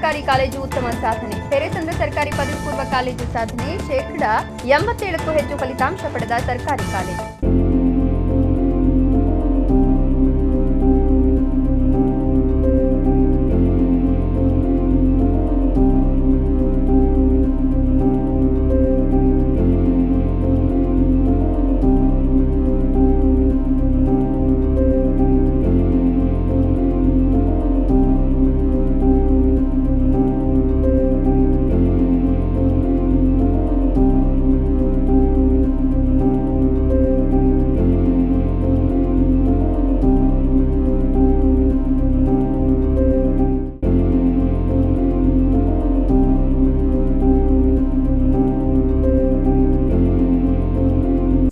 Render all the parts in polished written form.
ಸರ್ಕಾರಿ ಕಾಲೇಜು ಉತ್ತಮ ಸಾಧನೆ. ಪೆರೇಸಂದ್ರ ಸರ್ಕಾರಿ ಪದವಿ ಪೂರ್ವ ಕಾಲೇಜು ಸಾಧನೆ. 87ಕ್ಕೂ ಹೆಚ್ಚು ಫಲಿತಾಂಶ ಪಡೆದ ಸರ್ಕಾರಿ ಕಾಲೇಜು.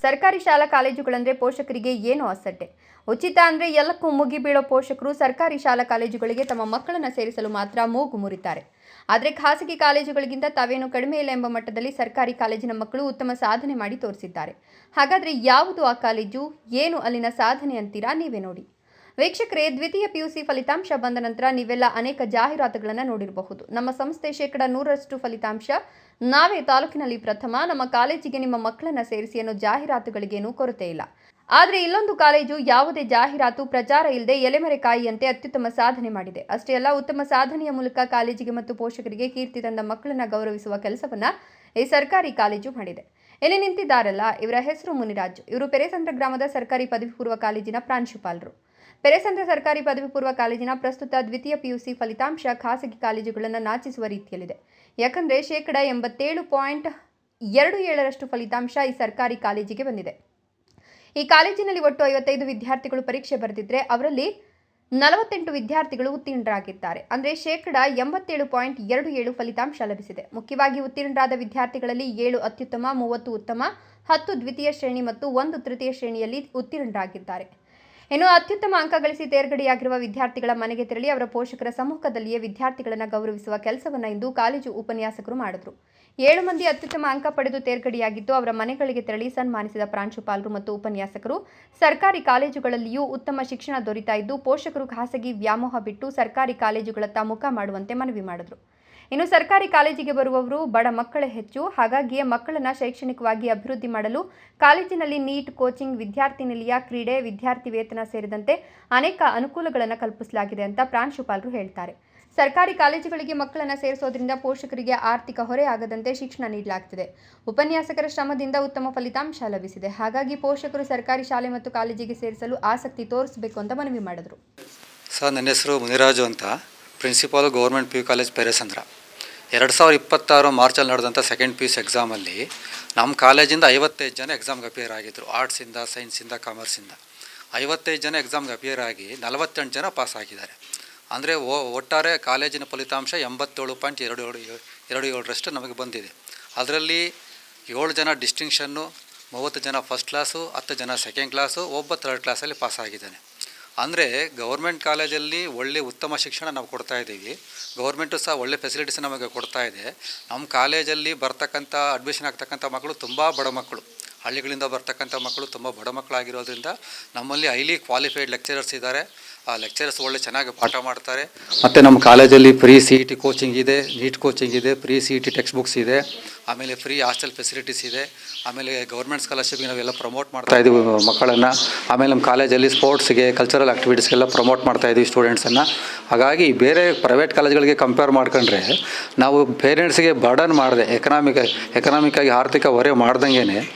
ಸರ್ಕಾರಿ ಶಾಲಾ ಕಾಲೇಜುಗಳಂದ್ರೆ ಪೋಷಕರಿಗೆ ಏನು ಅಸಡ್ಡೆ. ಉಚಿತ ಅಂದ್ರೆ ಎಲ್ಲಕ್ಕೂ ಮುಗಿಬೀಳೋ ಪೋಷಕರು ಸರ್ಕಾರಿ ಶಾಲಾ ಕಾಲೇಜುಗಳಿಗೆ ತಮ್ಮ ಮಕ್ಕಳನ್ನು ಸೇರಿಸಲು ಮಾತ್ರ ಮೂಗು ಮುರಿತಾರೆ. ಆದರೆ ಖಾಸಗಿ ಕಾಲೇಜುಗಳಿಗಿಂತ ತಾವೇನು ಕಡಿಮೆ ಇಲ್ಲ ಎಂಬ ಮಟ್ಟದಲ್ಲಿ ಸರ್ಕಾರಿ ಕಾಲೇಜಿನ ಮಕ್ಕಳು ಉತ್ತಮ ಸಾಧನೆ ಮಾಡಿ ತೋರಿಸಿದ್ದಾರೆ. ಹಾಗಾದ್ರೆ ಯಾವುದು ಆ ಕಾಲೇಜು, ಏನು ಅಲ್ಲಿನ ಸಾಧನೆ ಅಂತೀರಾ? ನೀವೇ ನೋಡಿ. ವೀಕ್ಷಕರೇ, ದ್ವಿತೀಯ PUC ಫಲಿತಾಂಶ ಬಂದ ನಂತರ ನೀವೆಲ್ಲ ಅನೇಕ ಜಾಹೀರಾತುಗಳನ್ನು ನೋಡಿರಬಹುದು. ನಮ್ಮ ಸಂಸ್ಥೆ 100% ಫಲಿತಾಂಶ, ನಾವೇ ತಾಲೂಕಿನಲ್ಲಿ ಪ್ರಥಮ, ನಮ್ಮ ಕಾಲೇಜಿಗೆ ನಿಮ್ಮ ಮಕ್ಕಳನ್ನು ಸೇರಿಸಿ ಅನ್ನೋ ಜಾಹೀರಾತುಗಳಿಗೇನೂ ಕೊರತೆ ಇಲ್ಲ. ಆದರೆ ಇಲ್ಲೊಂದು ಕಾಲೇಜು ಯಾವುದೇ ಜಾಹೀರಾತು ಪ್ರಚಾರ ಇಲ್ಲದೆ ಎಲೆಮರೆಕಾಯಿಯಂತೆ ಅತ್ಯುತ್ತಮ ಸಾಧನೆ ಮಾಡಿದೆ. ಅಷ್ಟೇ ಅಲ್ಲ, ಉತ್ತಮ ಸಾಧನೆಯ ಮೂಲಕ ಕಾಲೇಜಿಗೆ ಮತ್ತು ಪೋಷಕರಿಗೆ ಕೀರ್ತಿ ತಂದ ಮಕ್ಕಳನ್ನು ಗೌರವಿಸುವ ಕೆಲಸವನ್ನ ಈ ಸರ್ಕಾರಿ ಕಾಲೇಜು ಮಾಡಿದೆ. ಇಲ್ಲಿ ನಿಂತಿದ್ದಾರಲ್ಲ, ಇವರ ಹೆಸರು ಮುನಿರಾಜ್. ಇವರು ಪೆರೇಸಂದ್ರ ಗ್ರಾಮದ ಸರ್ಕಾರಿ ಪದವಿ ಪೂರ್ವ ಕಾಲೇಜಿನ ಪ್ರಾಂಶುಪಾಲರು. ಪೆರೇಸಂದ್ರ ಸರ್ಕಾರಿ ಪದವಿ ಪೂರ್ವ ಕಾಲೇಜಿನ ಪ್ರಸ್ತುತ ದ್ವಿತೀಯ PUC ಫಲಿತಾಂಶ ಖಾಸಗಿ ಕಾಲೇಜುಗಳನ್ನು ನಾಚಿಸುವ ರೀತಿಯಲ್ಲಿದೆ. ಯಾಕಂದರೆ 87.27% ಫಲಿತಾಂಶ ಈ ಸರ್ಕಾರಿ ಕಾಲೇಜಿಗೆ ಬಂದಿದೆ. ಈ ಕಾಲೇಜಿನಲ್ಲಿ ಒಟ್ಟು 55 ವಿದ್ಯಾರ್ಥಿಗಳು ಪರೀಕ್ಷೆ ಬರೆದಿದ್ದರೆ ಅವರಲ್ಲಿ 48 ವಿದ್ಯಾರ್ಥಿಗಳು ಉತ್ತೀರ್ಣರಾಗಿದ್ದಾರೆ. ಅಂದರೆ 87.27% ಫಲಿತಾಂಶ ಲಭಿಸಿದೆ. ಮುಖ್ಯವಾಗಿ ಉತ್ತೀರ್ಣರಾದ ವಿದ್ಯಾರ್ಥಿಗಳಲ್ಲಿ 7 ಅತ್ಯುತ್ತಮ, 30 ಉತ್ತಮ, 10 ದ್ವಿತೀಯ ಶ್ರೇಣಿ ಮತ್ತು 1 ತೃತೀಯ ಶ್ರೇಣಿಯಲ್ಲಿ ಉತ್ತೀರ್ಣರಾಗಿದ್ದಾರೆ. ಇನ್ನು ಅತ್ಯುತ್ತಮ ಅಂಕ ಗಳಿಸಿ ತೇರ್ಗಡೆಯಾಗಿರುವ ವಿದ್ಯಾರ್ಥಿಗಳ ಮನೆಗೆ ತೆರಳಿ ಅವರ ಪೋಷಕರ ಸಮ್ಮುಖದಲ್ಲಿಯೇ ವಿದ್ಯಾರ್ಥಿಗಳನ್ನು ಗೌರವಿಸುವ ಕೆಲಸವನ್ನು ಇಂದು ಕಾಲೇಜು ಉಪನ್ಯಾಸಕರು ಮಾಡಿದರು. 7 ಮಂದಿ ಅತ್ಯುತ್ತಮ ಅಂಕ ಪಡೆದು ತೇರ್ಗಡೆಯಾಗಿದ್ದು ಅವರ ಮನೆಗಳಿಗೆ ತೆರಳಿ ಸನ್ಮಾನಿಸಿದ ಪ್ರಾಂಶುಪಾಲರು ಮತ್ತು ಉಪನ್ಯಾಸಕರು. ಸರ್ಕಾರಿ ಕಾಲೇಜುಗಳಲ್ಲಿಯೂ ಉತ್ತಮ ಶಿಕ್ಷಣ ದೊರೀತಾ ಇದ್ದು ಪೋಷಕರು ಖಾಸಗಿ ವ್ಯಾಮೋಹ ಬಿಟ್ಟು ಸರ್ಕಾರಿ ಕಾಲೇಜುಗಳತ್ತ ಮುಖ ಮಾಡುವಂತೆ ಮನವಿ ಮಾಡಿದರು. ಇನ್ನು ಸರ್ಕಾರಿ ಕಾಲೇಜಿಗೆ ಬರುವವರು ಬಡ ಮಕ್ಕಳೇ ಹೆಚ್ಚು. ಹಾಗಾಗಿಯೇ ಮಕ್ಕಳನ್ನು ಶೈಕ್ಷಣಿಕವಾಗಿ ಅಭಿವೃದ್ಧಿ ಮಾಡಲು ಕಾಲೇಜಿನಲ್ಲಿ ನೀಟ್ ಕೋಚಿಂಗ್, ವಿದ್ಯಾರ್ಥಿ ನಿಲಯ, ಕ್ರೀಡೆ, ವಿದ್ಯಾರ್ಥಿ ವೇತನ ಸೇರಿದಂತೆ ಅನೇಕ ಅನುಕೂಲಗಳನ್ನು ಕಲ್ಪಿಸಲಾಗಿದೆ ಅಂತ ಪ್ರಾಂಶುಪಾಲರು ಹೇಳ್ತಾರೆ. ಸರ್ಕಾರಿ ಕಾಲೇಜುಗಳಿಗೆ ಮಕ್ಕಳನ್ನು ಸೇರಿಸೋದ್ರಿಂದ ಪೋಷಕರಿಗೆ ಆರ್ಥಿಕ ಹೊರೆ ಆಗದಂತೆ ಶಿಕ್ಷಣ ನೀಡಲಾಗ್ತಿದೆ. ಉಪನ್ಯಾಸಕರ ಶ್ರಮದಿಂದ ಉತ್ತಮ ಫಲಿತಾಂಶ ಲಭಿಸಿದೆ. ಹಾಗಾಗಿ ಪೋಷಕರು ಸರ್ಕಾರಿ ಶಾಲೆ ಮತ್ತು ಕಾಲೇಜಿಗೆ ಸೇರಿಸಲು ಆಸಕ್ತಿ ತೋರಿಸಬೇಕು ಅಂತ ಮನವಿ ಮಾಡಿದರು. ಸರ್, ನನ್ನ ಹೆಸರು ಮುನಿರಾಜು ಅಂತ, principal government PU college Peresandra. 2026 ಮಾರ್ಚಲ್ಲಿ ನಡೆದಂಥ ಸೆಕೆಂಡ್ PUC ಎಕ್ಸಾಮಲ್ಲಿ ನಮ್ಮ ಕಾಲೇಜಿಂದ 55 ಜನ ಎಕ್ಸಾಮ್ಗೆ ಅಪಿಯರ್ ಆಗಿದ್ದರು. ಆರ್ಟ್ಸಿಂದ, ಸೈನ್ಸಿಂದ, ಕಾಮರ್ಸಿಂದ 55 ಜನ ಎಕ್ಸಾಮ್ಗೆ ಅಪಿಯರ್ ಆಗಿ 48 ಜನ ಪಾಸ್ ಆಗಿದ್ದಾರೆ. ಅಂದರೆ ಒಟ್ಟಾರೆ ಕಾಲೇಜಿನ ಫಲಿತಾಂಶ 87.27% ನಮಗೆ ಬಂದಿದೆ. ಅದರಲ್ಲಿ 7 ಜನ ಡಿಸ್ಟಿಂಕ್ಷನ್ನು, 30 ಜನ ಫಸ್ಟ್ ಕ್ಲಾಸು, 10 ಜನ ಸೆಕೆಂಡ್ ಕ್ಲಾಸು, ಒಬ್ಬ ಥರ್ಡ್ ಕ್ಲಾಸಲ್ಲಿ ಪಾಸ್ ಆಗಿದ್ದಾನೆ. ಅಂದರೆ ಗೌರ್ಮೆಂಟ್ ಕಾಲೇಜಲ್ಲಿ ಒಳ್ಳೆ ಉತ್ತಮ ಶಿಕ್ಷಣ ನಾವು ಕೊಡ್ತಾ ಇದ್ದೀವಿ. ಗೌರ್ಮೆಂಟು ಸಹ ಒಳ್ಳೆ ಫೆಸಿಲಿಟೀಸ್ ನಮಗೆ ಕೊಡ್ತಾ ಇದೆ. ನಮ್ಮ ಕಾಲೇಜಲ್ಲಿ ಬರ್ತಕ್ಕಂಥ ಅಡ್ಮಿಷನ್ ಆಗ್ತಕ್ಕಂಥ ಮಕ್ಕಳು ತುಂಬ ಬಡ ಮಕ್ಕಳು, ಹಳ್ಳಿಗಳಿಂದ ಬರ್ತಕ್ಕಂಥ ಮಕ್ಕಳು ತುಂಬ ಬಡ ಮಕ್ಕಳಾಗಿರೋದ್ರಿಂದ ನಮ್ಮಲ್ಲಿ ಹೈಲಿ ಕ್ವಾಲಿಫೈಡ್ ಲೆಕ್ಚರರ್ಸ್ ಇದ್ದಾರೆ. ಆ ಲೆಕ್ಚರರ್ಸ್ ಒಳ್ಳೆ ಚೆನ್ನಾಗಿ ಪಾಠ ಮಾಡ್ತಾರೆ. ಮತ್ತು ನಮ್ಮ ಕಾಲೇಜಲ್ಲಿ ಫ್ರೀ CET ಕೋಚಿಂಗ್ ಇದೆ, ನೀಟ್ ಕೋಚಿಂಗ್ ಇದೆ, ಫ್ರೀ CET ಟೆಕ್ಸ್ಟ್ ಬುಕ್ಸ್ ಇದೆ, ಆಮೇಲೆ ಫ್ರೀ ಹಾಸ್ಟೆಲ್ ಫೆಸಿಲಿಟೀಸ್ ಇದೆ. ಆಮೇಲೆ ಗೌರ್ಮೆಂಟ್ ಸ್ಕಾಲರ್ಶಿಪ್ಗೆ ನಾವೆಲ್ಲ ಪ್ರಮೋಟ್ ಮಾಡ್ತಾ ಇದ್ದೀವಿ ಮಕ್ಕಳನ್ನು. ಆಮೇಲೆ ನಮ್ಮ ಕಾಲೇಜಲ್ಲಿ ಸ್ಪೋರ್ಟ್ಸ್ಗೆ, ಕಲ್ಚರಲ್ ಆ್ಯಕ್ಟಿವಿಟೀಸ್ಗೆಲ್ಲ ಪ್ರಮೋಟ್ ಮಾಡ್ತಾ ಇದ್ದೀವಿ ಸ್ಟೂಡೆಂಟ್ಸನ್ನು. ಹಾಗಾಗಿ ಬೇರೆ ಪ್ರೈವೇಟ್ ಕಾಲೇಜ್ಗಳಿಗೆ ಕಂಪೇರ್ ಮಾಡ್ಕೊಂಡ್ರೆ ನಾವು ಪೇರೆಂಟ್ಸ್ಗೆ ಬರ್ಡನ್ ಮಾಡದೆ, ಎಕನಾಮಿಕ್ಕಾಗಿ ಆರ್ಥಿಕ ಹೊರೆ ಮಾಡ್ದಂಗೆ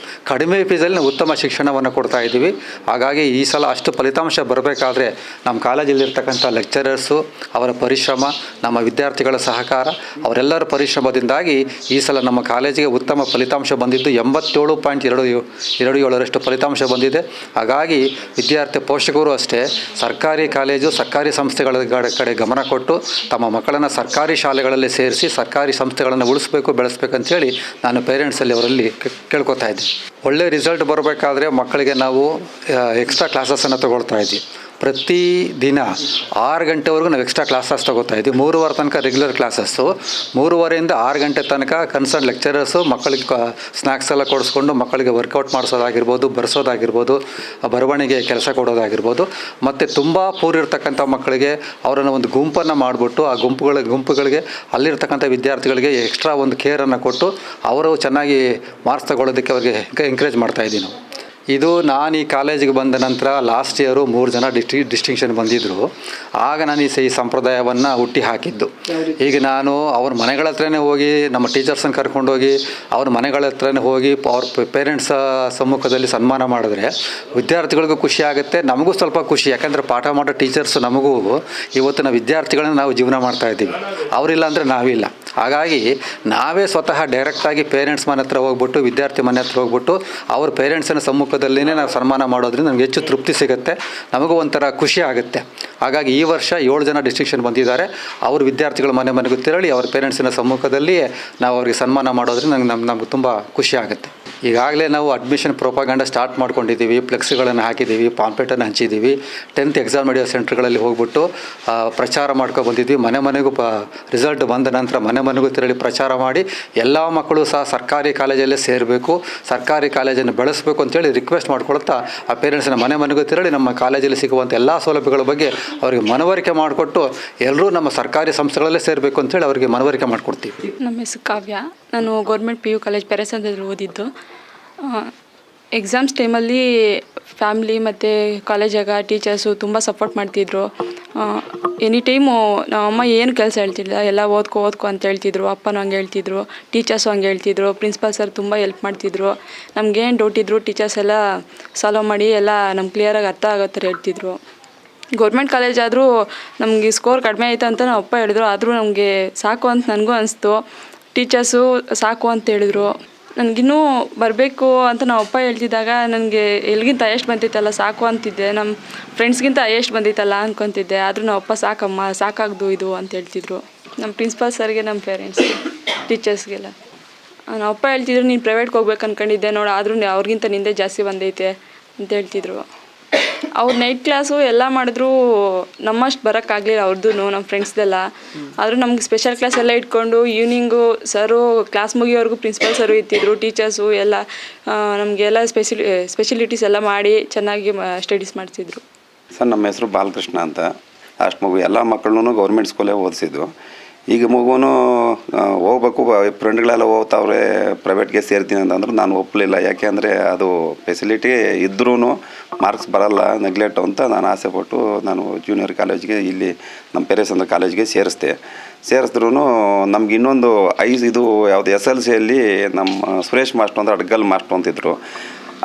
ಕಡಿಮೆ ಫೀಸಲ್ಲಿ ಉತ್ತಮ ಶಿಕ್ಷಣವನ್ನು ಕೊಡ್ತಾ ಇದ್ದೀವಿ. ಹಾಗಾಗಿ ಈ ಸಲ ಅಷ್ಟು ಫಲಿತಾಂಶ ಬರಬೇಕಾದ್ರೆ ನಮ್ಮ ಕಾಲೇಜಲ್ಲಿರ್ತಕ್ಕಂಥ ಲೆಕ್ಚರರ್ಸು, ಅವರ ಪರಿಶ್ರಮ, ನಮ್ಮ ವಿದ್ಯಾರ್ಥಿಗಳ ಸಹಕಾರ, ಅವರೆಲ್ಲರ ಪರಿಶ್ರಮದಿಂದಾಗಿ ಈ ಸಲ ನಮ್ಮ ಕಾಲೇಜಿಗೆ ಉತ್ತಮ ಫಲಿತಾಂಶ ಬಂದಿದ್ದು 87.27% ಫಲಿತಾಂಶ ಬಂದಿದೆ. ಹಾಗಾಗಿ ವಿದ್ಯಾರ್ಥಿ ಪೋಷಕರು ಅಷ್ಟೇ ಸರ್ಕಾರಿ ಕಾಲೇಜು, ಸರ್ಕಾರಿ ಸಂಸ್ಥೆಗಳ ಕಡೆ ಗಮನ ಕೊಟ್ಟು ತಮ್ಮ ಮಕ್ಕಳನ್ನು ಸರ್ಕಾರಿ ಶಾಲೆಗಳಲ್ಲಿ ಸೇರಿಸಿ ಸರ್ಕಾರಿ ಸಂಸ್ಥೆಗಳನ್ನು ಉಳಿಸ್ಬೇಕು, ಬೆಳೆಸ್ಬೇಕಂತೇಳಿ ನಾನು ಪೇರೆಂಟ್ಸಲ್ಲಿ ಅವರಲ್ಲಿ ಕೇಳ್ಕೊತಾ ಇದ್ದೀನಿ. ಒಳ್ಳೆ ರಿಸಲ್ಟ್ ಬರಬೇಕಾದ್ರೆ ಮಕ್ಕಳಿಗೆ ನಾವು ಎಕ್ಸ್ಟ್ರಾ ಕ್ಲಾಸಸ್ಸನ್ನು ತಗೊಳ್ತಾ ಇದ್ದೀವಿ. ಪ್ರತಿ ದಿನ 6 ಗಂಟೆವರೆಗೂ ನಾವು ಎಕ್ಸ್ಟ್ರಾ ಕ್ಲಾಸಸ್ ತೊಗೋತಾ ಇದ್ವಿ. 3:15 ತನಕ ರೆಗ್ಯುಲರ್ ಕ್ಲಾಸಸ್ಸು, 3:30ಯಿಂದ 6 ಗಂಟೆ ತನಕ ಕನ್ಸರ್ನ್ ಲೆಕ್ಚರರ್ಸು ಮಕ್ಕಳಿಗೆ ಸ್ನ್ಯಾಕ್ಸ್ ಎಲ್ಲ ಕೊಡಿಸ್ಕೊಂಡು ಮಕ್ಕಳಿಗೆ ವರ್ಕೌಟ್ ಮಾಡಿಸೋದಾಗಿರ್ಬೋದು, ಬರೆಸೋದಾಗಿರ್ಬೋದು, ಬರವಣಿಗೆ ಕೆಲಸ ಕೊಡೋದಾಗಿರ್ಬೋದು. ಮತ್ತು ತುಂಬ ಪೂರಿರ್ತಕ್ಕಂಥ ಮಕ್ಕಳಿಗೆ ಅವರನ್ನು ಒಂದು ಗುಂಪನ್ನು ಮಾಡಿಬಿಟ್ಟು ಆ ಗುಂಪುಗಳಿಗೆ ಅಲ್ಲಿರ್ತಕ್ಕಂಥ ವಿದ್ಯಾರ್ಥಿಗಳಿಗೆ ಎಕ್ಸ್ಟ್ರಾ ಒಂದು ಕೇರನ್ನು ಕೊಟ್ಟು ಅವರು ಚೆನ್ನಾಗಿ ಮಾರ್ಕ್ಸ್ ತಗೊಳ್ಳೋದಕ್ಕೆ ಅವರಿಗೆ ಎಂಕರೇಜ್ ಮಾಡ್ತಾಯಿದ್ದೀವಿ ನಾವು. ಇದು ನಾನು ಈ ಕಾಲೇಜಿಗೆ ಬಂದ ನಂತರ ಲಾಸ್ಟ್ ಇಯರು 3 ಜನ ಡಿಸ್ಟಿಂಕ್ಷನ್ ಬಂದಿದ್ದರು. ಆಗ ನಾನು ಈ ಸಂಪ್ರದಾಯವನ್ನು ಹುಟ್ಟಿ ಹಾಕಿದ್ದು. ಈಗ ನಾನು ಅವ್ರ ಮನೆಗಳ ಹತ್ರನೇ ಹೋಗಿ ನಮ್ಮ ಟೀಚರ್ಸನ್ನು ಕರ್ಕೊಂಡೋಗಿ ಅವ್ರ ಮನೆಗಳ ಹತ್ರನೇ ಹೋಗಿ ಅವ್ರ ಪೇರೆಂಟ್ಸ್ ಸಮ್ಮುಖದಲ್ಲಿ ಸನ್ಮಾನ ಮಾಡಿದ್ರೆ ವಿದ್ಯಾರ್ಥಿಗಳಿಗೂ ಖುಷಿ ಆಗುತ್ತೆ, ನಮಗೂ ಸ್ವಲ್ಪ ಖುಷಿ. ಯಾಕಂದರೆ ಪಾಠ ಮಾಡೋ ಟೀಚರ್ಸ್ ನಮಗೂ ಇವತ್ತಿನ ವಿದ್ಯಾರ್ಥಿಗಳನ್ನ ನಾವು ಜೀವನ ಮಾಡ್ತಾಯಿದ್ದೀವಿ, ಅವರಿಲ್ಲ ಅಂದರೆ ನಾವಿಲ್ಲ. ಹಾಗಾಗಿ ನಾವೇ ಸ್ವತಃ ಡೈರೆಕ್ಟಾಗಿ ಪೇರೆಂಟ್ಸ್ ಮನೆ ಹತ್ರ ಹೋಗ್ಬಿಟ್ಟು, ವಿದ್ಯಾರ್ಥಿ ಮನೆ ಹತ್ರ ಹೋಗ್ಬಿಟ್ಟು ಅವ್ರ ಪೇರೆಂಟ್ಸಿನ ಸಮ್ಮುಖದಲ್ಲಿನೇ ನಾವು ಸನ್ಮಾನ ಮಾಡೋದ್ರಿಂದ ನಮ್ಗೆ ಹೆಚ್ಚು ತೃಪ್ತಿ ಸಿಗುತ್ತೆ, ನಮಗೂ ಒಂಥರ ಖುಷಿ ಆಗುತ್ತೆ. ಹಾಗಾಗಿ ಈ ವರ್ಷ 7 ಜನ ಡಿಸ್ಟಿಂಕ್ಷನ್ ಬಂದಿದ್ದಾರೆ. ಅವ್ರ ವಿದ್ಯಾರ್ಥಿಗಳ ಮನೆಗೂ ತೆರಳಿ ಅವ್ರ ಪೇರೆಂಟ್ಸಿನ ಸಮ್ಮುಖದಲ್ಲಿಯೇ ನಾವು ಅವ್ರಿಗೆ ಸನ್ಮಾನ ಮಾಡೋದ್ರಿಂದ ನಮ್ಗೆ ತುಂಬ ಖುಷಿ ಆಗುತ್ತೆ. ಈಗಾಗಲೇ ನಾವು ಅಡ್ಮಿಷನ್ ಪ್ರೊಪಾಗಂಡ ಸ್ಟಾರ್ಟ್ ಮಾಡ್ಕೊಂಡಿದ್ದೀವಿ, ಫ್ಲೆಕ್ಸ್ಗಳನ್ನು ಹಾಕಿದ್ದೀವಿ, ಪಾಂಪ್ಲೆಟನ್ನು ಹಂಚಿದ್ದೀವಿ. 10th ಎಕ್ಸಾಮ್ ನಡೆಯೋ ಸೆಂಟ್ರ್ಗಳಲ್ಲಿ ಹೋಗ್ಬಿಟ್ಟು ಪ್ರಚಾರ ಮಾಡ್ಕೊಬಂದಿದ್ವಿ. ಮನೆಗೂ ರಿಸಲ್ಟ್ ಬಂದ ನಂತರ ಮನೆಗೂ ತೆರಳಿ ಪ್ರಚಾರ ಮಾಡಿ ಎಲ್ಲ ಮಕ್ಕಳು ಸಹ ಸರ್ಕಾರಿ ಕಾಲೇಜಲ್ಲೇ ಸೇರಬೇಕು, ಸರ್ಕಾರಿ ಕಾಲೇಜನ್ನು ಬೆಳೆಸಬೇಕು ಅಂತೇಳಿ ರಿಕ್ವೆಸ್ಟ್ ಮಾಡ್ಕೊಳ್ತಾ ಆ ಪೇರೆಂಟ್ಸ್ನ ಮನೆಗೂ ತೆರಳಿ ನಮ್ಮ ಕಾಲೇಜಲ್ಲಿ ಸಿಗುವಂಥ ಎಲ್ಲ ಸೌಲಭ್ಯಗಳ ಬಗ್ಗೆ ಅವರಿಗೆ ಮನವರಿಕೆ ಮಾಡಿಕೊಟ್ಟು ಎಲ್ಲರೂ ನಮ್ಮ ಸರ್ಕಾರಿ ಸಂಸ್ಥೆಗಳಲ್ಲೇ ಸೇರಬೇಕು ಅಂತೇಳಿ ಅವರಿಗೆ ಮನವರಿಕೆ ಮಾಡಿಕೊಡ್ತೀವಿ. ನಮ್ಮ ಹೆಸರು ಕಾವ್ಯ. ನಾನು ಗೌರ್ಮೆಂಟ್ PU ಕಾಲೇಜ್ ಪೆರೇಸಂದ್ರದಲ್ಲಿ ಓದಿದ್ದು. ಎಕ್ಸಾಮ್ಸ್ ಟೈಮಲ್ಲಿ ಫ್ಯಾಮ್ಲಿ ಮತ್ತು ಕಾಲೇಜಾಗ ಟೀಚರ್ಸು ತುಂಬ ಸಪೋರ್ಟ್ ಮಾಡ್ತಿದ್ರು. ಎನಿ ಟೈಮು ನಮ್ಮಮ್ಮ ಏನು ಕೆಲಸ ಹೇಳ್ತಿಲ್ಲ, ಎಲ್ಲ ಓದ್ಕೊ ಅಂತ ಹೇಳ್ತಿದ್ರು. ಅಪ್ಪನೂ ಹಂಗೆ ಹೇಳ್ತಿದ್ರು, ಟೀಚರ್ಸು ಹಂಗೆ ಹೇಳ್ತಿದ್ರು. ಪ್ರಿನ್ಸಿಪಾಲ್ ಸರ್ ತುಂಬ ಹೆಲ್ಪ್ ಮಾಡ್ತಿದ್ರು. ನಮಗೇನು ಡೌಟ್ ಇದ್ದರು ಟೀಚರ್ಸ್ ಎಲ್ಲ ಸಾಲ್ವ್ ಮಾಡಿ ಎಲ್ಲ ನಮ್ಗೆ ಕ್ಲಿಯರಾಗಿ ಅರ್ಥ ಆಗೋ ಥರ ಹೇಳ್ತಿದ್ರು. ಗೌರ್ಮೆಂಟ್ ಕಾಲೇಜ್ ಆದರೂ ನಮಗೆ ಸ್ಕೋರ್ ಕಡಿಮೆ ಆಯಿತು ಅಂತ ನಮ್ಮ ಅಪ್ಪ ಹೇಳಿದ್ರು. ಆದರೂ ನಮಗೆ ಸಾಕು ಅಂತ ನನಗೂ ಅನಿಸ್ತು. ಟೀಚರ್ಸು ಸಾಕು ಅಂತ ಹೇಳಿದ್ರು. ನನಗಿನ್ನೂ ಬರಬೇಕು ಅಂತ ನಮ್ಮ ಅಪ್ಪ ಹೇಳ್ತಿದ್ದಾಗ ನನಗೆ ಎಲ್ಗಿಂತ ಹೈಯೆಸ್ಟ್ ಬಂದಿತ್ತಲ್ಲ ಸಾಕು ಅಂತಿದ್ದೆ. ನಮ್ಮ ಫ್ರೆಂಡ್ಸ್ಗಿಂತ ಹೈಯೆಸ್ಟ್ ಬಂದಿತ್ತಲ್ಲ ಅಂದ್ಕೊತಿದ್ದೆ. ಆದರೂ ನಮ್ಮ ಅಪ್ಪ ಸಾಕಮ್ಮ, ಸಾಕಾಗ್ದು ಇದು ಅಂತ ಹೇಳ್ತಿದ್ರು. ನಮ್ಮ ಪ್ರಿನ್ಸಿಪಾಲ್ ಸರ್ಗೆ, ನಮ್ಮ ಪೇರೆಂಟ್ಸ್, ಟೀಚರ್ಸ್ಗೆಲ್ಲ ನಮ್ಮ ಅಪ್ಪ ಹೇಳ್ತಿದ್ರು, ನೀನು ಪ್ರೈವೇಟ್ಗೆ ಹೋಗ್ಬೇಕು ಅಂದ್ಕೊಂಡಿದ್ದೆ ನೋಡು, ಆದರೂ ಅವ್ರಿಗಿಂತ ನಿಂದೆ ಜಾಸ್ತಿ ಬಂದೈತೆ ಅಂತ ಹೇಳ್ತಿದ್ರು. ಅವ್ರು ನೈಟ್ ಕ್ಲಾಸು ಎಲ್ಲ ಮಾಡಿದ್ರು, ನಮ್ಮಷ್ಟು ಬರೋಕ್ಕಾಗಲಿಲ್ಲ ಅವ್ರದ್ದು, ನಮ್ಮ ಫ್ರೆಂಡ್ಸ್ದೆಲ್ಲ. ಆದರೂ ನಮ್ಗೆ ಸ್ಪೆಷಲ್ ಕ್ಲಾಸ್ ಎಲ್ಲ ಇಟ್ಕೊಂಡು ಈವ್ನಿಂಗು ಸರು ಕ್ಲಾಸ್ ಮುಗಿಯೋವರೆಗೂ ಪ್ರಿನ್ಸಿಪಲ್ ಸರು ಇರ್ತಿದ್ರು, ಟೀಚರ್ಸು ಎಲ್ಲ ನಮಗೆಲ್ಲ ಸ್ಪೆಷಲಿಟೀಸ್ ಎಲ್ಲ ಮಾಡಿ ಚೆನ್ನಾಗಿ ಸ್ಟಡೀಸ್ ಮಾಡ್ತಿದ್ರು. ಸರ್, ನಮ್ಮ ಹೆಸರು ಬಾಲಕೃಷ್ಣ ಅಂತ. ಅಷ್ಟು ಮಗು ಎಲ್ಲ ಮಕ್ಕಳನ್ನೂ ಗೌರ್ಮೆಂಟ್ ಸ್ಕೂಲೇ ಓದಿಸಿದ್ದು. ಈಗ ಮಗುನು ಹೋಗ್ಬೇಕು, ಫ್ರೆಂಡ್ಗಳೆಲ್ಲ ಹೋಗ್ತಾವ್ರೆ ಪ್ರೈವೇಟ್ಗೆ ಸೇರ್ತೀನಿ ಅಂತಂದ್ರೆ ನಾನು ಒಪ್ಪಲಿಲ್ಲ. ಯಾಕೆ ಅಂದರೆ ಅದು ಫೆಸಿಲಿಟಿ ಇದ್ರೂ ಮಾರ್ಕ್ಸ್ ಬರಲ್ಲ, ನೆಗ್ಲೆಕ್ಟ್ ಅಂತ ನಾನು ಆಸೆಪಟ್ಟು ನಾನು ಜೂನಿಯರ್ ಕಾಲೇಜ್ಗೆ ಇಲ್ಲಿ ನಮ್ಮ ಪೆರೇಸಂದ್ರ ಕಾಲೇಜ್ಗೆ ಸೇರಿಸಿದ್ರು. ನಮ್ಗೆ ಇನ್ನೊಂದು ಇದು ಯಾವುದು SLCಯಲ್ಲಿ ನಮ್ಮ ಸುರೇಶ್ ಮಾಸ್ಟ್ರು ಅಂದ್ರೆ ಅಡ್ಗಲ್ ಮಾಸ್ಟ್ರು ಅಂತಿದ್ರು.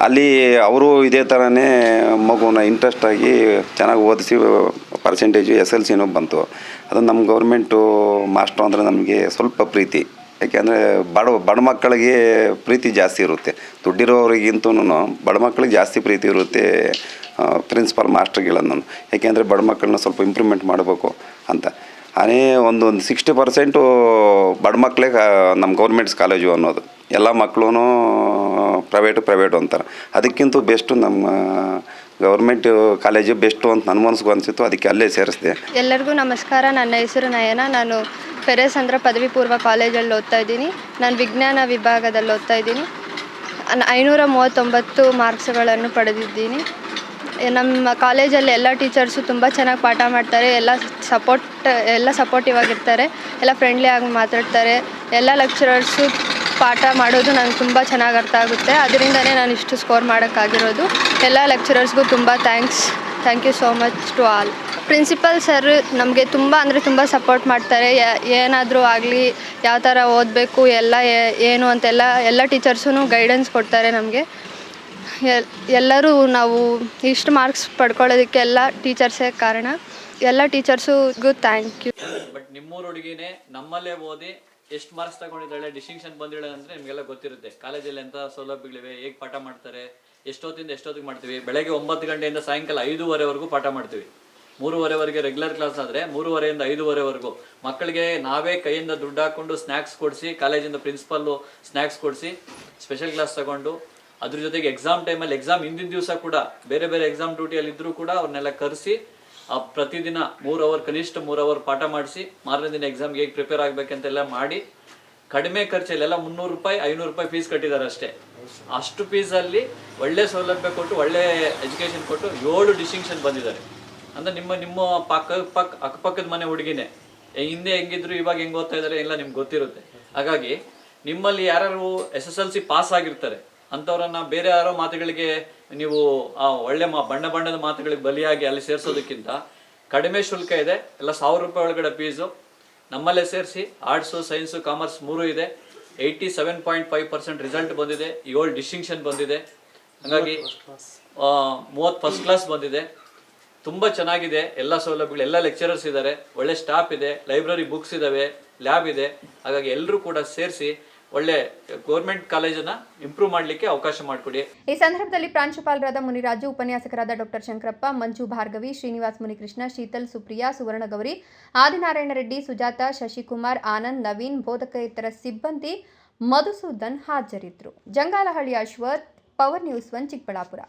ಅಲ್ಲಿ ಅವರು ಇದೇ ಥರನೇ ಮಗುನ ಇಂಟ್ರೆಸ್ಟಾಗಿ ಚೆನ್ನಾಗಿ ಓದಿಸಿ ಪರ್ಸೆಂಟೇಜು SLCನೂ ಬಂತು. ಅದು ನಮ್ಮ ಗೌರ್ಮೆಂಟು ಮಾಸ್ಟ್ರು ಅಂದರೆ ನಮಗೆ ಸ್ವಲ್ಪ ಪ್ರೀತಿ. ಯಾಕೆಂದರೆ ಬಡ ಮಕ್ಕಳಿಗೆ ಪ್ರೀತಿ ಜಾಸ್ತಿ ಇರುತ್ತೆ, ದುಡ್ಡಿರೋರಿಗಿಂತೂ ಬಡ ಮಕ್ಕಳಿಗೆ ಜಾಸ್ತಿ ಪ್ರೀತಿ ಇರುತ್ತೆ ಪ್ರಿನ್ಸಿಪಾಲ್ ಮಾಸ್ಟ್ರುಗಳನ್ನು. ಯಾಕೆಂದರೆ ಬಡ ಮಕ್ಕಳನ್ನ ಸ್ವಲ್ಪ ಇಂಪ್ರೂವ್ಮೆಂಟ್ ಮಾಡಬೇಕು ಅಂತ. ಅದೇ ಒಂದು 60% ಬಡ ಮಕ್ಕಳೇ ನಮ್ಮ ಗೌರ್ಮೆಂಟ್ಸ್ ಕಾಲೇಜು ಅನ್ನೋದು. ಎಲ್ಲ ಮಕ್ಕಳು ಪ್ರೈವೇಟು ಅಂತಾರೆ. ಅದಕ್ಕಿಂತ ಬೆಸ್ಟು ನಮ್ಮ ಗೌರ್ಮೆಂಟ್ ಕಾಲೇಜು ಬೆಸ್ಟು ಅಂತ ನನ್ನ ಮನಸ್ಸಿಗೂ ಅನಿಸಿತ್ತು. ಅದಕ್ಕೆ ಅಲ್ಲೇ ಸೇರಿಸಿದೆ. ಎಲ್ಲರಿಗೂ ನಮಸ್ಕಾರ. ನನ್ನ ಹೆಸರು ನಯನ. ನಾನು ಪೆರೇಸಂದ್ರ ಪದವಿ ಪೂರ್ವ ಕಾಲೇಜಲ್ಲಿ ಓದ್ತಾ ಇದ್ದೀನಿ. ನಾನು ವಿಜ್ಞಾನ ವಿಭಾಗದಲ್ಲಿ ಓದ್ತಾ ಇದ್ದೀನಿ. 539 ಮಾರ್ಕ್ಸ್ಗಳನ್ನು ಪಡೆದಿದ್ದೀನಿ. ನಮ್ಮ ಕಾಲೇಜಲ್ಲಿ ಎಲ್ಲ ಟೀಚರ್ಸು ತುಂಬ ಚೆನ್ನಾಗಿ ಪಾಠ ಮಾಡ್ತಾರೆ, ಎಲ್ಲ ಸಪೋರ್ಟಿವ್ ಆಗಿರ್ತಾರೆ, ಎಲ್ಲ ಫ್ರೆಂಡ್ಲಿ ಆಗಿ ಮಾತಾಡ್ತಾರೆ. ಎಲ್ಲ ಲೆಕ್ಚರರ್ಸು ಪಾಠ ಮಾಡೋದು ನನಗೆ ತುಂಬ ಚೆನ್ನಾಗಿ ಅರ್ಥ ಆಗುತ್ತೆ. ಅದರಿಂದನೇ ನಾನು ಇಷ್ಟು ಸ್ಕೋರ್ ಮಾಡೋಕ್ಕಾಗಿರೋದು. ಎಲ್ಲ ಲೆಕ್ಚರರ್ಸ್ಗೂ ತುಂಬ thank you so much to all. Principal sir ನಮಗೆ ತುಂಬ ಸಪೋರ್ಟ್ ಮಾಡ್ತಾರೆ. ಏನಾದರೂ ಆಗಲಿ, ಯಾವ ಥರ ಓದಬೇಕು ಎಲ್ಲ ಏನು ಅಂತೆಲ್ಲ ಎಲ್ಲ ಟೀಚರ್ಸೂ ಗೈಡೆನ್ಸ್ ಕೊಡ್ತಾರೆ ನಮಗೆ. ಎಲ್ಲರೂ ನಾವು ಇಷ್ಟು ಮಾರ್ಕ್ಸ್ ಪಡ್ಕೊಳ್ಳೋದಕ್ಕೆ ಎಲ್ಲ ಟೀಚರ್ಸೇ ಕಾರಣ. ಎಲ್ಲ ಟೀಚರ್ಸಿಗೂ ಥ್ಯಾಂಕ್ ಯು. ಬಟ್ ನಿಮ್ಮೂರು ಹುಡುಗಿನೇ ನಮ್ಮಲ್ಲೇ ಓದಿ ಎಷ್ಟು ಮಾರ್ಕ್ಸ್ ತಗೊಂಡಿದ್ದಾಳೆ, ಡಿಸ್ಟಿಂಕ್ಷನ್ ಬಂದಿದ್ದಾಳೆ ಅಂದರೆ ನಿಮಗೆಲ್ಲ ಗೊತ್ತಿರುತ್ತೆ. ಕಾಲೇಜಲ್ಲಿ ಎಂಥ ಸೌಲಭ್ಯಗಳಿವೆ, ಹೇಗೆ ಪಾಠ ಮಾಡ್ತಾರೆ, ಎಷ್ಟೊತ್ತಿಗೆ ಮಾಡ್ತೀವಿ. ಬೆಳಗ್ಗೆ 9 ಗಂಟೆಯಿಂದ ಸಾಯಂಕಾಲ 5:30ವರೆಗೂ ಪಾಠ ಮಾಡ್ತೀವಿ. 3:30ವರೆಗೆ ರೆಗ್ಯುಲರ್ ಕ್ಲಾಸ್ ಆದರೆ 3:30ಯಿಂದ 5:30ವರೆಗೂ ಮಕ್ಕಳಿಗೆ ನಾವೇ ಕೈಯಿಂದ ದುಡ್ಡು ಹಾಕ್ಕೊಂಡು ಸ್ನ್ಯಾಕ್ಸ್ ಕೊಡಿಸಿ, ಕಾಲೇಜಿಂದ ಪ್ರಿನ್ಸಿಪಲ್ಲು ಸ್ನ್ಯಾಕ್ಸ್ ಕೊಡಿಸಿ ಸ್ಪೆಷಲ್ ಕ್ಲಾಸ್ ತಗೊಂಡು ಅದ್ರ ಜೊತೆಗೆ ಎಕ್ಸಾಮ್ ಟೈಮಲ್ಲಿ ಎಕ್ಸಾಮ್ ಹಿಂದಿನ ದಿವಸ ಕೂಡ ಬೇರೆ ಬೇರೆ ಎಕ್ಸಾಮ್ ಡ್ಯೂಟಿಯಲ್ಲಿ ಇದ್ರೂ ಕೂಡ ಅವ್ರನ್ನೆಲ್ಲ ಕರೆಸಿ ಪ್ರತಿದಿನ 3 ಅವರ್ ಕನಿಷ್ಠ 3 ಅವರ್ ಪಾಠ ಮಾಡಿಸಿ ಮಾರನೇ ದಿನ ಎಕ್ಸಾಮ್ಗೆ ಹೇಗೆ ಪ್ರಿಪೇರ್ ಆಗಬೇಕಂತೆಲ್ಲ ಮಾಡಿ ಕಡಿಮೆ ಖರ್ಚಲ್ಲಿ ಎಲ್ಲ 300 ರೂಪಾಯಿ 500 ರೂಪಾಯಿ ಫೀಸ್ ಕಟ್ಟಿದ್ದಾರೆ ಅಷ್ಟೇ. ಅಷ್ಟು ಫೀಸಲ್ಲಿ ಒಳ್ಳೆ ಸೌಲಭ್ಯ ಕೊಟ್ಟು ಒಳ್ಳೆ ಎಜುಕೇಷನ್ ಕೊಟ್ಟು 7 ಡಿಸ್ಟಿಂಕ್ಷನ್ ಬಂದಿದ್ದಾರೆ. ಅಂದರೆ ನಿಮ್ಮ ಅಕ್ಕಪಕ್ಕದ ಮನೆ ಹುಡುಗಿನೇ ಹಿಂದೆ ಹೆಂಗಿದ್ರು ಇವಾಗ ಹೆಂಗೆ ಓದ್ತಾ ಇದ್ದಾರೆ ಎಲ್ಲ ನಿಮ್ಗೆ ಗೊತ್ತಿರುತ್ತೆ. ಹಾಗಾಗಿ ನಿಮ್ಮಲ್ಲಿ ಯಾರು SSLC ಪಾಸ್ ಆಗಿರ್ತಾರೆ ಅಂಥವ್ರನ್ನ ಬೇರೆ ಯಾರೋ ಮಾತುಗಳಿಗೆ ನೀವು ಒಳ್ಳೆ ಬಣ್ಣದ ಮಾತುಗಳಿಗೆ ಬಲಿಯಾಗಿ ಅಲ್ಲಿ ಸೇರಿಸೋದಕ್ಕಿಂತ ಕಡಿಮೆ ಶುಲ್ಕ ಇದೆ, ಎಲ್ಲ 1000 ರೂಪಾಯಿ ಒಳಗಡೆ ಫೀಸು. ನಮ್ಮಲ್ಲೇ ಸೇರಿಸಿ ಆರ್ಟ್ಸು ಸೈನ್ಸು ಕಾಮರ್ಸ್ 3 ಇದೆ. 87.5% ರಿಸಲ್ಟ್ ಬಂದಿದೆ, 7 ಡಿಸ್ಟಿಂಕ್ಷನ್ ಬಂದಿದೆ. ಹಾಗಾಗಿ 30 ಫಸ್ಟ್ ಕ್ಲಾಸ್ ಬಂದಿದೆ. ತುಂಬ ಚೆನ್ನಾಗಿದೆ. ಎಲ್ಲ ಸೌಲಭ್ಯಗಳು, ಎಲ್ಲ ಲೆಕ್ಚರರ್ಸ್ ಇದ್ದಾರೆ, ಒಳ್ಳೆ ಸ್ಟಾಫ್ ಇದೆ, ಲೈಬ್ರರಿ ಬುಕ್ಸ್ ಇದ್ದಾವೆ, ಲ್ಯಾಬ್ ಇದೆ. ಹಾಗಾಗಿ ಎಲ್ಲರೂ ಕೂಡ ಸೇರಿಸಿ ಒಳ್ಳೆ ಗೌರ್ಮೆಂಟ್ ಕಾಲೇಜನ್ನ ಇಂಪ್ರೂವ್ ಮಾಡಲಿಕ್ಕೆ ಅವಕಾಶ ಮಾಡಿಕೊಡಿ. ಈ ಸಂದರ್ಭದಲ್ಲಿ ಪ್ರಾಂಶುಪಾಲರಾದ ಮುನಿರಾಜು, ಉಪನ್ಯಾಸಕರಾದ ಡಾಕ್ಟರ್ ಶಂಕರಪ್ಪ, ಮಂಜು ಭಾರ್ಗವಿ, ಶ್ರೀನಿವಾಸ್ ಮುನಿಕೃಷ್ಣ, ಶೀತಲ್, ಸುಪ್ರಿಯಾ, ಸುವರ್ಣಗೌರಿ, ಆದಿನಾರಾಯಣ ರೆಡ್ಡಿ, ಸುಜಾತ, ಶಶಿಕುಮಾರ್, ಆನಂದ್, ನವೀನ್, ಬೋಧಕೇತರ ಸಿಬ್ಬಂದಿ, ಮಧುಸೂದನ್ ಹಾಜರಿದ್ದರು. Jangalahalli Ashwath, power news 1 Chikkaballapur.